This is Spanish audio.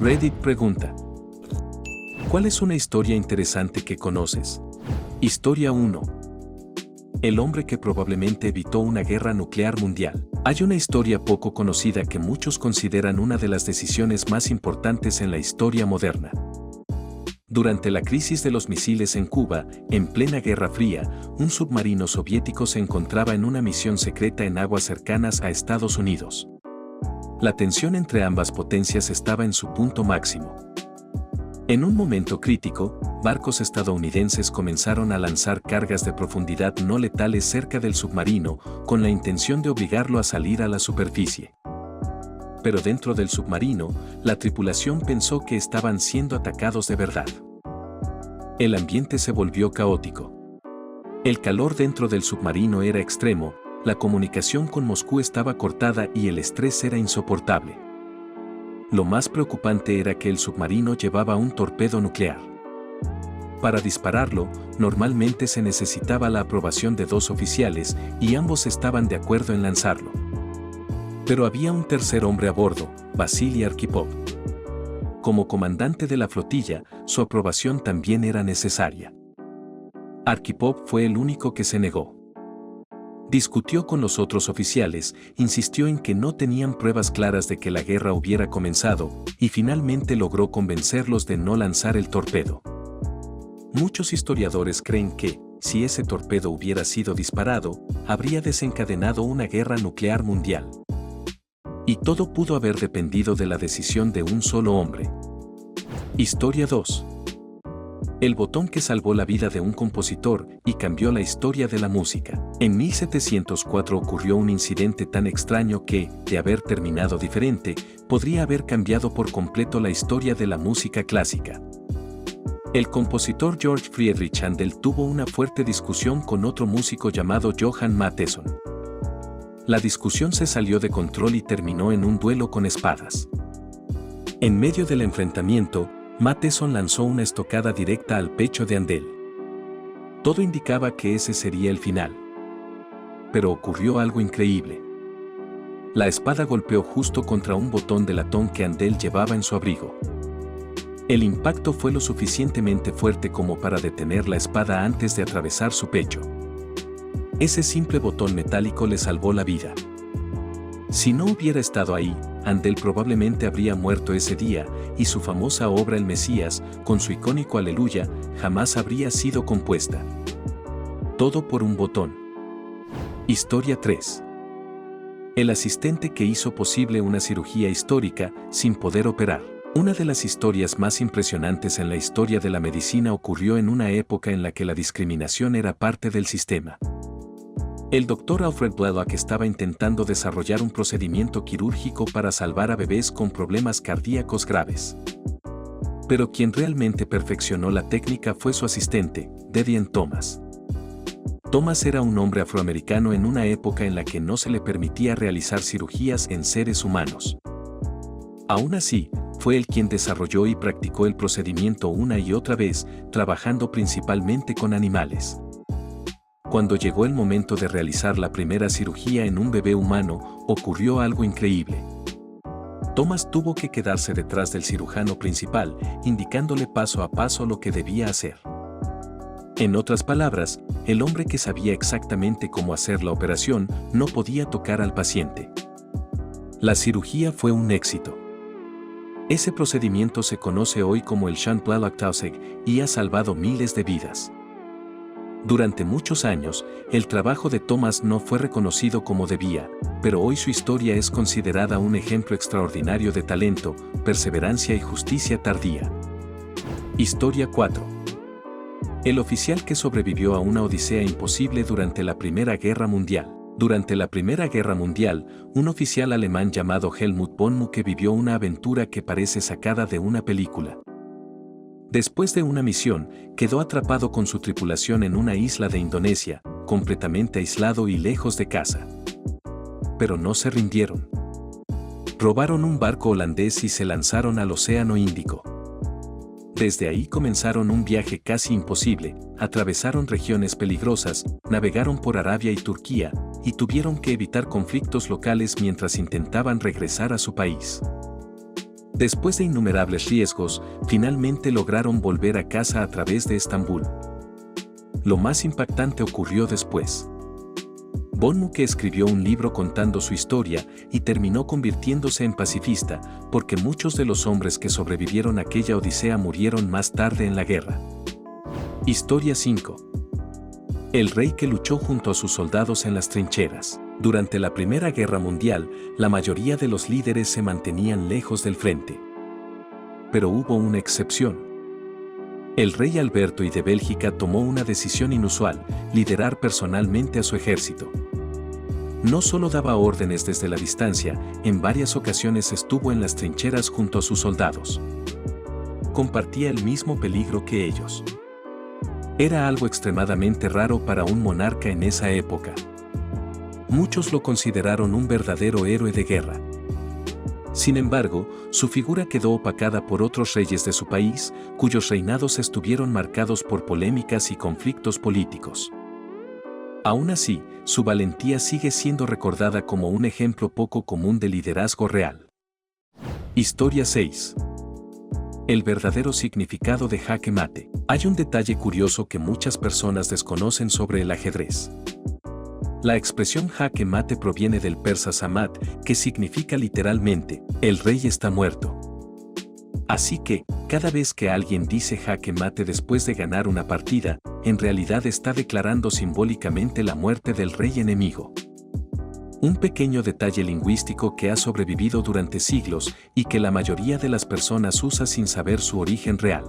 Reddit pregunta: ¿cuál es una historia interesante que conoces? Historia 1. El hombre que probablemente evitó una guerra nuclear mundial. Hay una historia poco conocida que muchos consideran una de las decisiones más importantes en la historia moderna. Durante la crisis de los misiles en Cuba, en plena Guerra Fría, un submarino soviético se encontraba en una misión secreta en aguas cercanas a Estados Unidos. La tensión entre ambas potencias estaba en su punto máximo. En un momento crítico, barcos estadounidenses comenzaron a lanzar cargas de profundidad no letales cerca del submarino, con la intención de obligarlo a salir a la superficie. Pero dentro del submarino, la tripulación pensó que estaban siendo atacados de verdad. El ambiente se volvió caótico. El calor dentro del submarino era extremo, la comunicación con Moscú estaba cortada y el estrés era insoportable. Lo más preocupante era que el submarino llevaba un torpedo nuclear. Para dispararlo, normalmente se necesitaba la aprobación de 2 oficiales y ambos estaban de acuerdo en lanzarlo. Pero había un tercer hombre a bordo, Vasily Arkhipov. Como comandante de la flotilla, su aprobación también era necesaria. Arkhipov fue el único que se negó. Discutió con los otros oficiales, insistió en que no tenían pruebas claras de que la guerra hubiera comenzado, y finalmente logró convencerlos de no lanzar el torpedo. Muchos historiadores creen que, si ese torpedo hubiera sido disparado, habría desencadenado una guerra nuclear mundial. Y todo pudo haber dependido de la decisión de un solo hombre. Historia 2. El botón que salvó la vida de un compositor y cambió la historia de la música. En 1704 ocurrió un incidente tan extraño que, de haber terminado diferente, podría haber cambiado por completo la historia de la música clásica. El compositor Georg Friedrich Händel tuvo una fuerte discusión con otro músico llamado Johann Mattheson. La discusión se salió de control y terminó en un duelo con espadas. En medio del enfrentamiento, Mattheson lanzó una estocada directa al pecho de Händel. Todo indicaba que ese sería el final. Pero ocurrió algo increíble. La espada golpeó justo contra un botón de latón que Händel llevaba en su abrigo. El impacto fue lo suficientemente fuerte como para detener la espada antes de atravesar su pecho. Ese simple botón metálico le salvó la vida. Si no hubiera estado ahí, Händel probablemente habría muerto ese día, y su famosa obra El Mesías, con su icónico Aleluya, jamás habría sido compuesta. Todo por un botón. Historia 3. El asistente que hizo posible una cirugía histórica sin poder operar. Una de las historias más impresionantes en la historia de la medicina ocurrió en una época en la que la discriminación era parte del sistema. El doctor Alfred Blalock estaba intentando desarrollar un procedimiento quirúrgico para salvar a bebés con problemas cardíacos graves. Pero quien realmente perfeccionó la técnica fue su asistente, Dedian Thomas. Thomas era un hombre afroamericano en una época en la que no se le permitía realizar cirugías en seres humanos. Aún así, fue él quien desarrolló y practicó el procedimiento una y otra vez, trabajando principalmente con animales. Cuando llegó el momento de realizar la primera cirugía en un bebé humano, ocurrió algo increíble. Thomas tuvo que quedarse detrás del cirujano principal, indicándole paso a paso lo que debía hacer. En otras palabras, el hombre que sabía exactamente cómo hacer la operación no podía tocar al paciente. La cirugía fue un éxito. Ese procedimiento se conoce hoy como el Shunt Blalock Tausig y ha salvado miles de vidas. Durante muchos años, el trabajo de Thomas no fue reconocido como debía, pero hoy su historia es considerada un ejemplo extraordinario de talento, perseverancia y justicia tardía. Historia 4. El oficial que sobrevivió a una odisea imposible durante la Primera Guerra Mundial. Durante la Primera Guerra Mundial, un oficial alemán llamado Helmut von Mucke vivió una aventura que parece sacada de una película. Después de una misión, quedó atrapado con su tripulación en una isla de Indonesia, completamente aislado y lejos de casa. Pero no se rindieron. Robaron un barco holandés y se lanzaron al Océano Índico. Desde ahí comenzaron un viaje casi imposible, atravesaron regiones peligrosas, navegaron por Arabia y Turquía, y tuvieron que evitar conflictos locales mientras intentaban regresar a su país. Después de innumerables riesgos, finalmente lograron volver a casa a través de Estambul. Lo más impactante ocurrió después. Von Mucke escribió un libro contando su historia y terminó convirtiéndose en pacifista, porque muchos de los hombres que sobrevivieron a aquella odisea murieron más tarde en la guerra. Historia 5. El rey que luchó junto a sus soldados en las trincheras. Durante la Primera Guerra Mundial, la mayoría de los líderes se mantenían lejos del frente. Pero hubo una excepción. El rey Alberto I de Bélgica tomó una decisión inusual: liderar personalmente a su ejército. No solo daba órdenes desde la distancia, en varias ocasiones estuvo en las trincheras junto a sus soldados. Compartía el mismo peligro que ellos. Era algo extremadamente raro para un monarca en esa época. Muchos lo consideraron un verdadero héroe de guerra. Sin embargo, su figura quedó opacada por otros reyes de su país, cuyos reinados estuvieron marcados por polémicas y conflictos políticos. Aún así, su valentía sigue siendo recordada como un ejemplo poco común de liderazgo real. Historia 6. El verdadero significado de jaque mate. Hay un detalle curioso que muchas personas desconocen sobre el ajedrez. La expresión jaque mate proviene del persa samat, que significa literalmente, el rey está muerto. Así que, cada vez que alguien dice jaque mate después de ganar una partida, en realidad está declarando simbólicamente la muerte del rey enemigo. Un pequeño detalle lingüístico que ha sobrevivido durante siglos y que la mayoría de las personas usa sin saber su origen real.